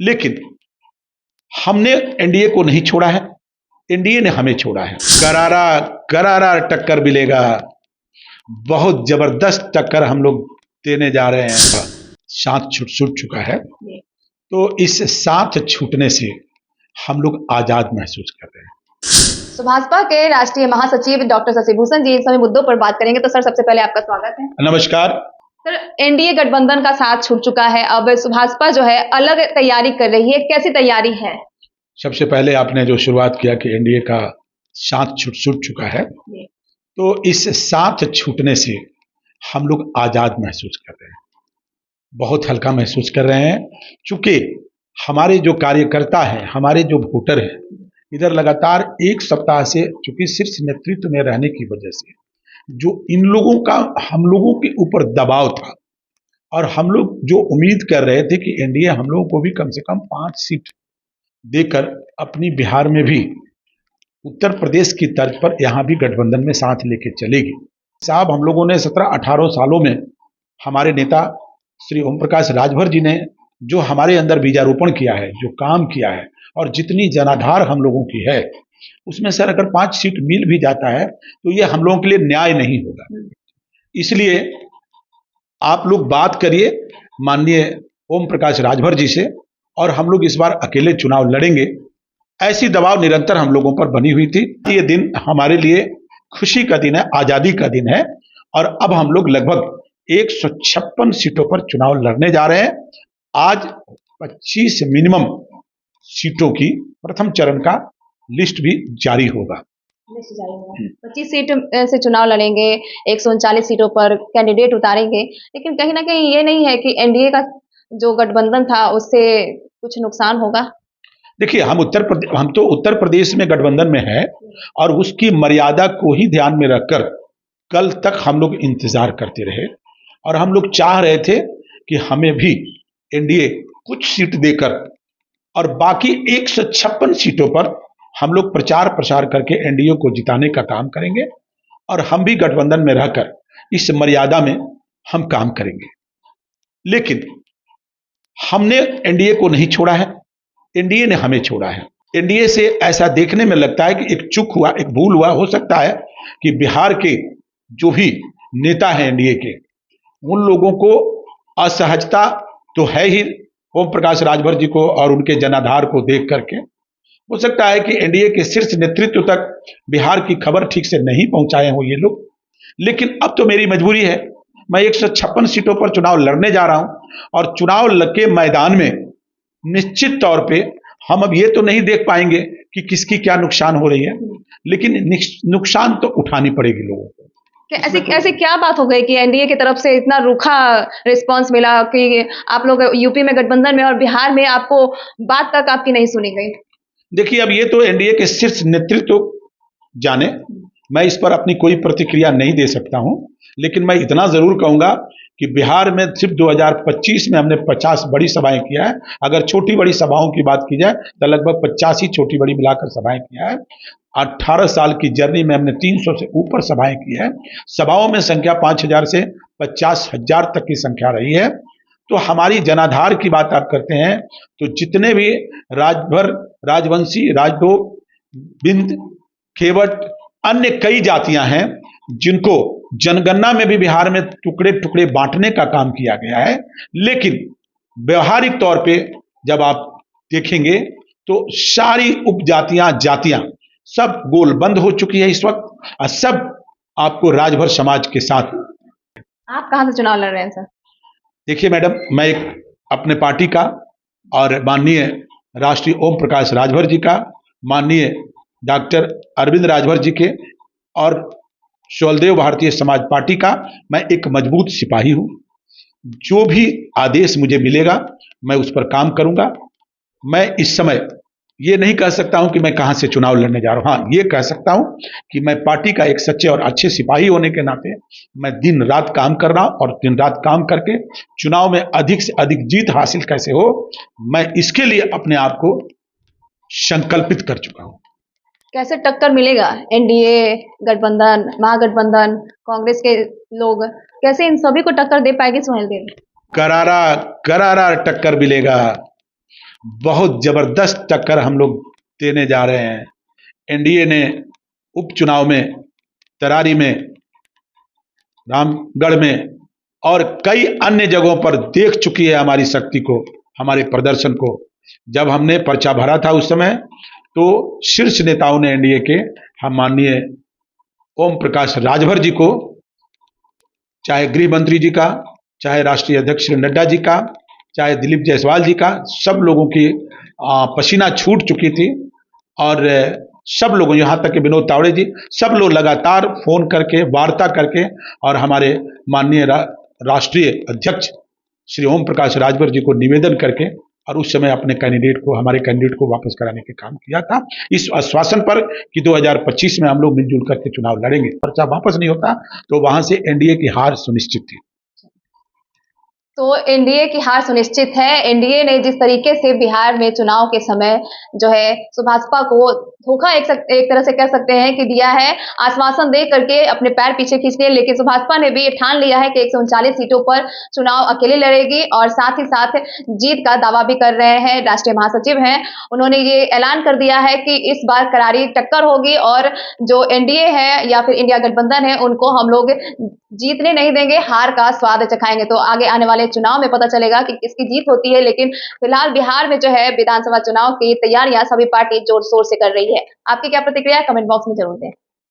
लेकिन हमने एनडीए को नहीं छोड़ा है, एनडीए ने हमें छोड़ा है। करारा करारा टक्कर मिलेगा, बहुत जबरदस्त टक्कर हम लोग देने जा रहे हैं। साथ छूट चुका है, तो इस साथ छूटने से हम लोग आजाद महसूस कर रहे हैं। भाजपा के राष्ट्रीय महासचिव डॉक्टर शशि भूषण जी इन सभी मुद्दों पर बात करेंगे। तो सर, सबसे पहले आपका स्वागत है। नमस्कार सर, एनडीए गठबंधन का साथ छूट चुका है, अब भाजपा जो है अलग तैयारी कर रही है, कैसी तैयारी है? सबसे पहले आपने जो शुरुआत किया कि एनडीए का साथ छूट चुका है, तो इस साथ छूटने से हम लोग आजाद महसूस कर रहे हैं, बहुत हल्का महसूस कर रहे हैं। चूंकि हमारे जो कार्यकर्ता हैं, हमारे जो वोटर हैं, इधर लगातार एक सप्ताह से चूंकि शीर्ष नेतृत्व में रहने की वजह से जो इन लोगों का हम लोगों के ऊपर दबाव था, और हम लोग जो उम्मीद कर रहे थे कि एनडीए हम लोगों को भी कम से कम 5 सीट देकर अपनी बिहार में भी उत्तर प्रदेश की तर्ज पर यहाँ भी गठबंधन में साथ लेके चलेगी। साहब, हम लोगों ने 17-18 सालों में हमारे नेता श्री ओम प्रकाश राजभर जी ने जो हमारे अंदर बीजारोपण किया है, जो काम किया है, और जितनी जनाधार हम लोगों की है, उसमें सर अगर 5 सीट मिल भी जाता है तो ये हम लोगों के लिए न्याय नहीं होगा। इसलिए आप लोग बात करिए माननीय ओम प्रकाश राजभर जी से, और हम लोग इस बार अकेले चुनाव लड़ेंगे, ऐसी दबाव निरंतर हम लोगों पर बनी हुई थी। ये दिन हमारे लिए खुशी का दिन है, आजादी का दिन है, और अब हम लोग लगभग 156 सीटों पर चुनाव लड़ने जा रहे हैं। आज 25 मिनिमम सीटों की प्रथम चरण का लिस्ट भी जारी होगा। 25 सीट से चुनाव लड़ेंगे, 139 सीटों पर कैंडिडेट उतारेंगे, लेकिन कहीं ना कहीं ये नहीं है कि एनडीए का जो गठबंधन था उससे कुछ नुकसान होगा? देखिए, हम तो उत्तर प्रदेश में गठबंधन में है, और उसकी मर्यादा को ही ध्यान में रखकर कल तक हम लोग इंतजार करते रहे, और हम लोग चाह रहे थे कि हमें भी एनडीए कुछ सीट देकर और बाकी 156 सीटों पर हम लोग प्रचार प्रसार करके एनडीए को जिताने का काम करेंगे, और हम भी गठबंधन में रहकर इस मर्यादा में हम काम करेंगे। लेकिन हमने एनडीए को नहीं छोड़ा है, एनडीए ने हमें छोड़ा है। एनडीए से ऐसा देखने में लगता है कि एक चूक हुआ, एक भूल हुआ। हो सकता है कि बिहार के जो भी नेता हैं एनडीए के, उन लोगों को असहजता तो है ही ओम प्रकाश राजभर जी को और उनके जनाधार को देख करके। हो सकता है कि एनडीए के शीर्ष नेतृत्व तक बिहार की खबर ठीक से नहीं पहुंचाए हों ये लोग, लेकिन अब तो मेरी मजबूरी है। मैं 156 सीटों पर चुनाव लड़ने जा रहा हूं, और चुनाव के मैदान में निश्चित तौर पे हम अब ये तो नहीं देख पाएंगे कि किसकी क्या नुकसान हो रही है, लेकिन नुकसान तो उठानी पड़ेगी लोगों को। ऐसी क्या बात हो गई कि एनडीए की तरफ से इतना रूखा रिस्पांस मिला कि आप लोग यूपी में गठबंधन में और बिहार में आपको बात तक आपकी नहीं सुनी गई? देखिए, अब ये तो एनडीए के शीर्ष नेतृत्व जाने, मैं इस पर अपनी कोई प्रतिक्रिया नहीं दे सकता हूं, लेकिन मैं इतना जरूर कहूंगा कि बिहार में सिर्फ 2025 में हमने 50 बड़ी सभाएं किया है। अगर छोटी बड़ी सभाओं की बात की जाए तो लगभग 85 छोटी बड़ी मिलाकर सभाएं किया है। 18 साल की जर्नी में हमने 300 से ऊपर सभाएं की है। सभाओं में संख्या 5,000 से 50,000 तक की संख्या रही है। तो हमारी जनाधार की बात आप करते हैं, तो जितने भी राजभर, राजवंशी, राजदोग, बिंद, खेवट, अन्य कई जातियां हैं जिनको जनगणना में भी बिहार में टुकड़े टुकड़े बांटने का काम किया गया है, लेकिन व्यवहारिक तौर पे जब आप देखेंगे तो सारी उपजातियां, जातियां सब गोलबंद हो चुकी है इस वक्त, और सब आपको राजभर समाज के साथ। आप कहां से चुनाव लड़ रहे हैं सर? देखिए मैडम, मैं एक अपने पार्टी का और माननीय राष्ट्रीय ओम प्रकाश राजभर जी का, माननीय डॉक्टर अरविंद राजभर जी के और शैलदेव भारतीय समाज पार्टी का मैं एक मजबूत सिपाही हूं। जो भी आदेश मुझे मिलेगा मैं उस पर काम करूंगा। मैं इस समय ये नहीं कह सकता हूं कि मैं कहां से चुनाव लड़ने जा रहा हूं। हाँ, ये कह सकता हूं कि मैं पार्टी का एक सच्चे और अच्छे सिपाही होने के नाते मैं दिन रात काम कर रहा हूं, और दिन रात काम करके चुनाव में अधिक से अधिक जीत हासिल कैसे हो, मैं इसके लिए अपने आप को संकल्पित कर चुका हूं। कैसे टक्कर मिलेगा एनडीए, गठबंधन, महागठबंधन, कांग्रेस के लोग, कैसे इन सभी को टक्कर दे पाएगी सुहेलदेव? करारा करारा टक्कर मिलेगा, बहुत जबरदस्त टक्कर हम लोग देने जा रहे हैं। एनडीए ने उपचुनाव में, तरारी में, रामगढ़ में और कई अन्य जगहों पर देख चुकी है हमारी शक्ति को, हमारे प्रदर्शन को। जब हमने पर्चा भरा था उस समय, तो शीर्ष नेताओं ने एनडीए के, हम माननीय ओम प्रकाश राजभर जी को, चाहे गृह मंत्री जी का, चाहे राष्ट्रीय अध्यक्ष श्री नड्डा जी का, चाहे दिलीप जायसवाल जी का, सब लोगों की पसीना छूट चुकी थी। और सब लोगों, यहाँ तक कि विनोद तावड़े जी, सब लोग लगातार फोन करके, वार्ता करके और हमारे माननीय राष्ट्रीय अध्यक्ष श्री ओम प्रकाश राजभर जी को निवेदन करके और उस समय अपने कैंडिडेट को, हमारे कैंडिडेट को वापस कराने के काम किया था, इस आश्वासन पर कि 2025 में हम लोग मिलजुल करके चुनाव लड़ेंगे। पर्चा वापस नहीं होता तो वहां से एनडीए की हार सुनिश्चित थी। तो एनडीए की हार सुनिश्चित है। एनडीए ने जिस तरीके से बिहार में चुनाव के समय जो है भाजपा को धोखा एक तरह से कह सकते हैं कि दिया है, आश्वासन दे करके अपने पैर पीछे खींच लिए, लेकिन भाजपा ने भी ये ठान लिया है कि 139 सीटों पर चुनाव अकेले लड़ेगी और साथ ही साथ जीत का दावा भी कर रहे हैं। राष्ट्रीय महासचिव हैं, उन्होंने ये ऐलान कर दिया है कि इस बार करारी टक्कर होगी और जो एनडीए है या फिर इंडिया गठबंधन है, उनको हम लोग जीतने नहीं देंगे, हार का स्वाद चखाएंगे। तो आगे आने वाले चुनाव में पता चलेगा कि किसकी जीत होती है, लेकिन फिलहाल बिहार में जो है विधानसभा चुनाव की तैयारियां सभी पार्टी जोर शोर से कर रही है। आपकी क्या प्रतिक्रिया है, कमेंट बॉक्स में जरूर दें।